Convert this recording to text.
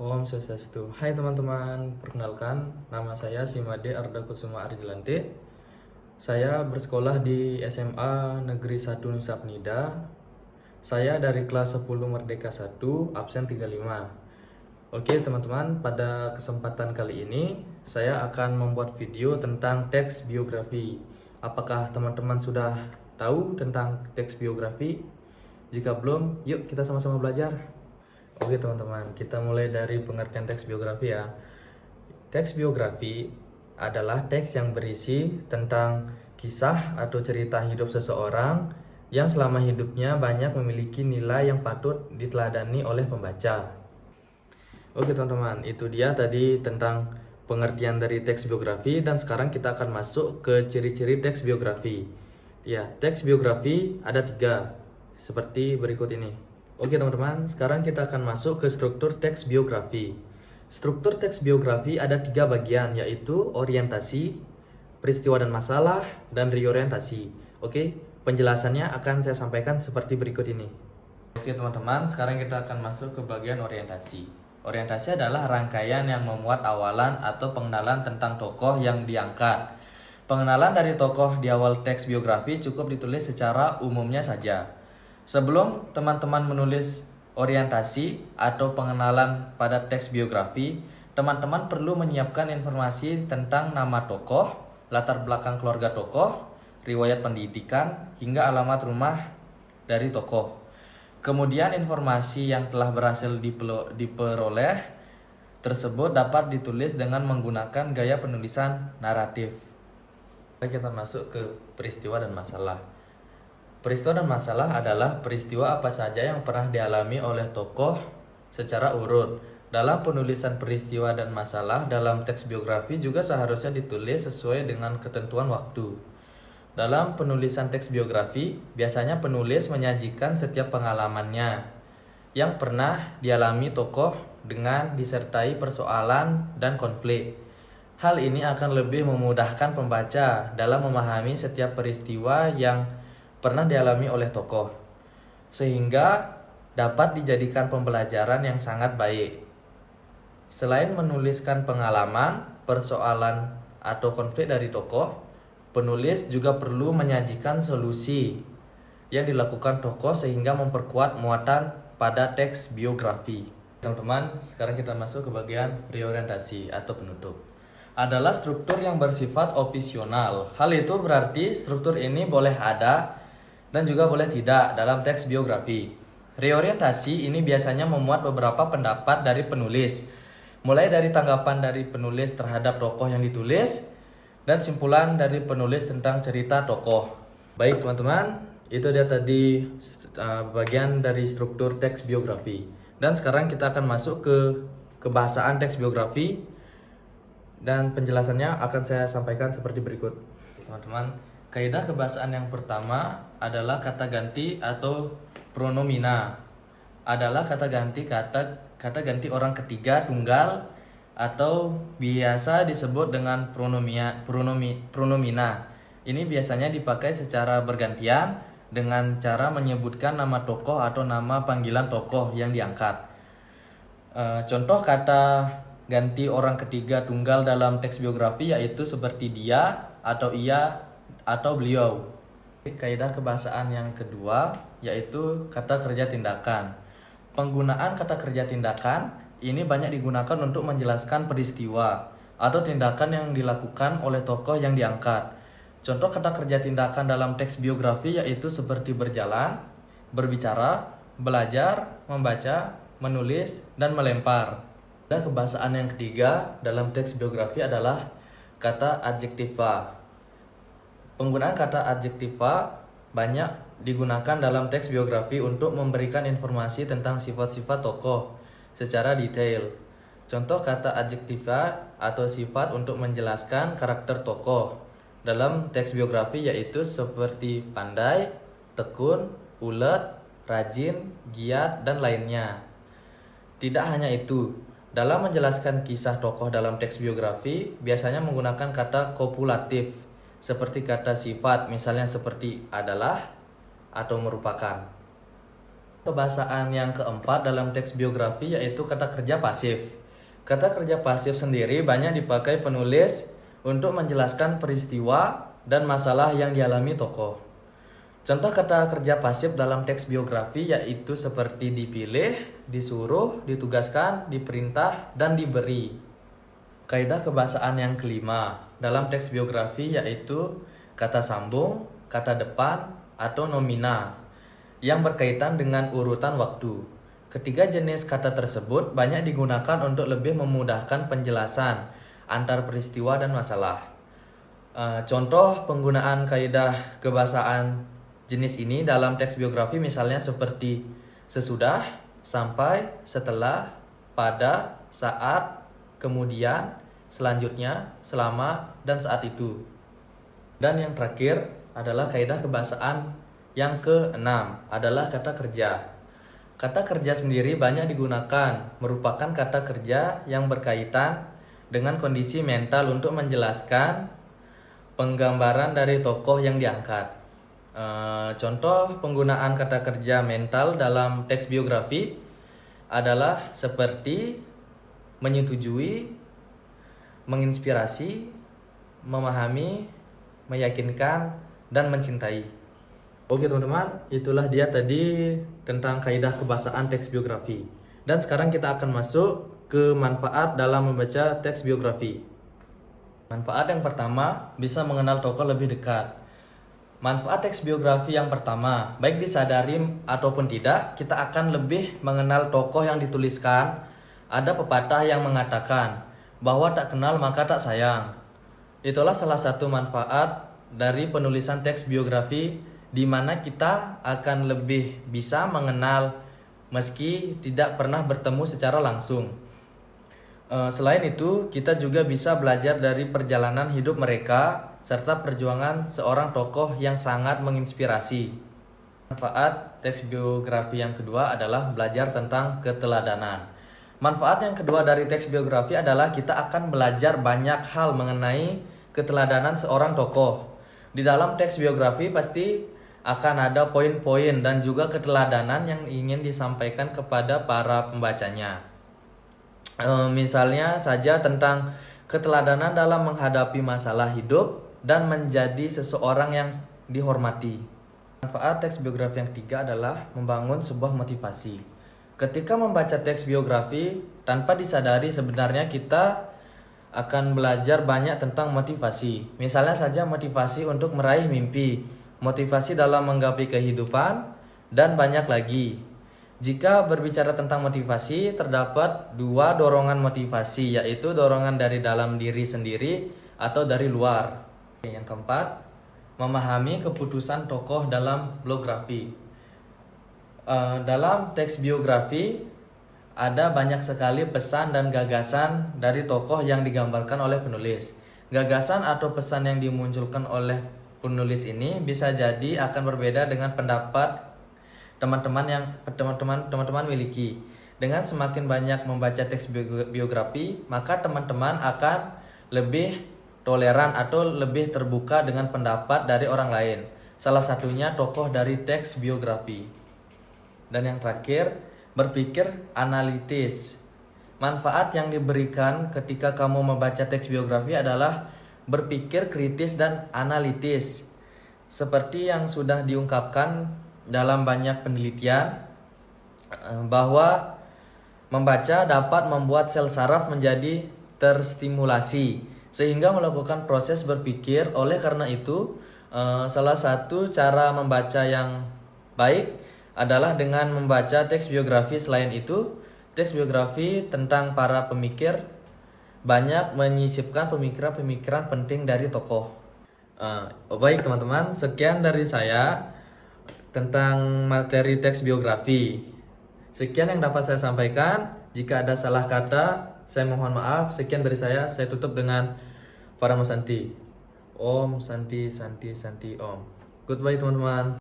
Om Swastiastu. Hai teman-teman, perkenalkan nama saya Simade Arda Kusuma Arjelante. Saya bersekolah di SMA Negeri 1 Nusa Penida. Saya dari kelas 10 Merdeka 1, absen 35. Oke teman-teman, pada kesempatan kali ini saya akan membuat video tentang teks biografi. Apakah teman-teman sudah tahu tentang teks biografi? Jika belum, yuk kita sama-sama belajar. Oke teman-teman, kita mulai dari pengertian teks biografi ya. Teks biografi adalah teks yang berisi tentang kisah atau cerita hidup seseorang yang selama hidupnya banyak memiliki nilai yang patut diteladani oleh pembaca. Oke teman-teman, itu dia tadi tentang pengertian dari teks biografi, dan sekarang kita akan masuk ke ciri-ciri teks biografi. Ya, teks biografi ada 3, seperti berikut ini. Oke teman-teman, sekarang kita akan masuk ke struktur teks biografi. Struktur teks biografi ada 3 bagian, yaitu orientasi, peristiwa dan masalah, dan reorientasi. Oke, penjelasannya akan saya sampaikan seperti berikut ini. Oke teman-teman, sekarang kita akan masuk ke bagian orientasi. Orientasi adalah rangkaian yang memuat awalan atau pengenalan tentang tokoh yang diangkat. Pengenalan dari tokoh di awal teks biografi cukup ditulis secara umumnya saja. Sebelum teman-teman menulis orientasi atau pengenalan pada teks biografi, teman-teman perlu menyiapkan informasi tentang nama tokoh, latar belakang keluarga tokoh, riwayat pendidikan, hingga alamat rumah dari tokoh. Kemudian informasi yang telah berhasil diperoleh tersebut dapat ditulis dengan menggunakan gaya penulisan naratif. Kita masuk ke peristiwa dan masalah. Peristiwa dan masalah adalah peristiwa apa saja yang pernah dialami oleh tokoh secara urut. Dalam penulisan peristiwa dan masalah dalam teks biografi juga seharusnya ditulis sesuai dengan ketentuan waktu. Dalam penulisan teks biografi, biasanya penulis menyajikan setiap pengalamannya yang pernah dialami tokoh dengan disertai persoalan dan konflik. Hal ini akan lebih memudahkan pembaca dalam memahami setiap peristiwa yang pernah dialami oleh tokoh, sehingga dapat dijadikan pembelajaran yang sangat baik. Selain menuliskan pengalaman, persoalan, atau konflik dari tokoh, penulis juga perlu menyajikan solusi yang dilakukan tokoh sehingga memperkuat muatan pada teks biografi. Teman-teman, sekarang kita masuk ke bagian reorientasi atau penutup. Adalah struktur yang bersifat opsional. Hal itu berarti struktur ini boleh ada dan juga boleh tidak dalam teks biografi. Reorientasi ini biasanya memuat beberapa pendapat dari penulis, mulai dari tanggapan dari penulis terhadap tokoh yang ditulis, dan simpulan dari penulis tentang cerita tokoh. Baik teman-teman, itu dia tadi bagian dari struktur teks biografi. Dan sekarang kita akan masuk ke kebahasaan teks biografi, dan penjelasannya akan saya sampaikan seperti berikut. Teman-teman, kaidah kebahasaan yang pertama adalah kata ganti atau pronomina. Adalah kata ganti orang ketiga tunggal atau biasa disebut dengan pronomina. Ini biasanya dipakai secara bergantian dengan cara menyebutkan nama tokoh atau nama panggilan tokoh yang diangkat. Contoh kata ganti orang ketiga tunggal dalam teks biografi yaitu seperti dia atau ia atau beliau. Kaidah kebahasaan yang kedua yaitu kata kerja tindakan. Penggunaan kata kerja tindakan ini banyak digunakan untuk menjelaskan peristiwa atau tindakan yang dilakukan oleh tokoh yang diangkat. Contoh kata kerja tindakan dalam teks biografi yaitu seperti berjalan, berbicara, belajar, membaca, menulis, dan melempar. Kebahasaan yang ketiga dalam teks biografi adalah kata adjektiva. Penggunaan kata adjektiva banyak digunakan dalam teks biografi untuk memberikan informasi tentang sifat-sifat tokoh secara detail. Contoh kata adjektiva atau sifat untuk menjelaskan karakter tokoh dalam teks biografi yaitu seperti pandai, tekun, ulet, rajin, giat, dan lainnya. Tidak hanya itu, dalam menjelaskan kisah tokoh dalam teks biografi biasanya menggunakan kata kopulatif seperti kata sifat, misalnya seperti adalah atau merupakan. Kebahasaan yang keempat dalam teks biografi yaitu kata kerja pasif. Kata kerja pasif sendiri banyak dipakai penulis untuk menjelaskan peristiwa dan masalah yang dialami tokoh. Contoh kata kerja pasif dalam teks biografi yaitu seperti dipilih, disuruh, ditugaskan, diperintah, dan diberi. Kaidah kebahasaan yang kelima dalam teks biografi yaitu kata sambung, kata depan, atau nomina yang berkaitan dengan urutan waktu. Ketiga jenis kata tersebut banyak digunakan untuk lebih memudahkan penjelasan antar peristiwa dan masalah. Contoh penggunaan kaidah kebahasaan jenis ini dalam teks biografi misalnya seperti sesudah, sampai, setelah, pada, saat, kemudian, selanjutnya, selama, dan saat itu. Dan yang terakhir adalah kaidah kebahasaan yang keenam adalah kata kerja. Kata kerja sendiri banyak digunakan, merupakan kata kerja yang berkaitan dengan kondisi mental untuk menjelaskan penggambaran dari tokoh yang diangkat. Contoh penggunaan kata kerja mental dalam teks biografi adalah seperti menyetujui, menginspirasi, memahami, meyakinkan, dan mencintai. Oke teman-teman, itulah dia tadi tentang kaidah kebahasaan teks biografi. Dan sekarang kita akan masuk ke manfaat dalam membaca teks biografi. Manfaat yang pertama, bisa mengenal tokoh lebih dekat. Manfaat teks biografi yang pertama, baik disadari ataupun tidak, kita akan lebih mengenal tokoh yang dituliskan. Ada pepatah yang mengatakan bahwa tak kenal maka tak sayang. Itulah salah satu manfaat dari penulisan teks biografi, di mana kita akan lebih bisa mengenal meski tidak pernah bertemu secara langsung. Selain itu, kita juga bisa belajar dari perjalanan hidup mereka serta perjuangan seorang tokoh yang sangat menginspirasi. Manfaat teks biografi yang kedua adalah belajar tentang keteladanan. Manfaat yang kedua dari teks biografi adalah kita akan belajar banyak hal mengenai keteladanan seorang tokoh. Di dalam teks biografi pasti akan ada poin-poin dan juga keteladanan yang ingin disampaikan kepada para pembacanya. Misalnya saja tentang keteladanan dalam menghadapi masalah hidup dan menjadi seseorang yang dihormati. Manfaat teks biografi yang ketiga adalah membangun sebuah motivasi. Ketika membaca teks biografi, tanpa disadari sebenarnya kita akan belajar banyak tentang motivasi. Misalnya saja motivasi untuk meraih mimpi, motivasi dalam menggapai kehidupan, dan banyak lagi. Jika berbicara tentang motivasi, terdapat dua dorongan motivasi, yaitu dorongan dari dalam diri sendiri atau dari luar. Yang keempat, memahami keputusan tokoh dalam biografi. Dalam teks biografi, ada banyak sekali pesan dan gagasan dari tokoh yang digambarkan oleh penulis. Gagasan atau pesan yang dimunculkan oleh penulis ini bisa jadi akan berbeda dengan pendapat teman-teman miliki. Dengan semakin banyak membaca teks biografi, maka teman-teman akan lebih toleran atau lebih terbuka dengan pendapat dari orang lain. Salah satunya tokoh dari teks biografi. Dan yang terakhir, berpikir analitis. Manfaat yang diberikan ketika kamu membaca teks biografi adalah berpikir kritis dan analitis. Seperti yang sudah diungkapkan dalam banyak penelitian, bahwa membaca dapat membuat sel saraf menjadi terstimulasi sehingga melakukan proses berpikir. Oleh karena itu, salah satu cara membaca yang baik adalah dengan membaca teks biografi. Selain itu, teks biografi tentang para pemikir banyak menyisipkan pemikiran-pemikiran penting dari tokoh. Baik teman-teman, sekian dari saya tentang materi teks biografi. Sekian yang dapat saya sampaikan. Jika ada salah kata, saya mohon maaf. Sekian dari saya tutup dengan Parama Santi. Om Santi Santi Santi Om. Goodbye teman-teman.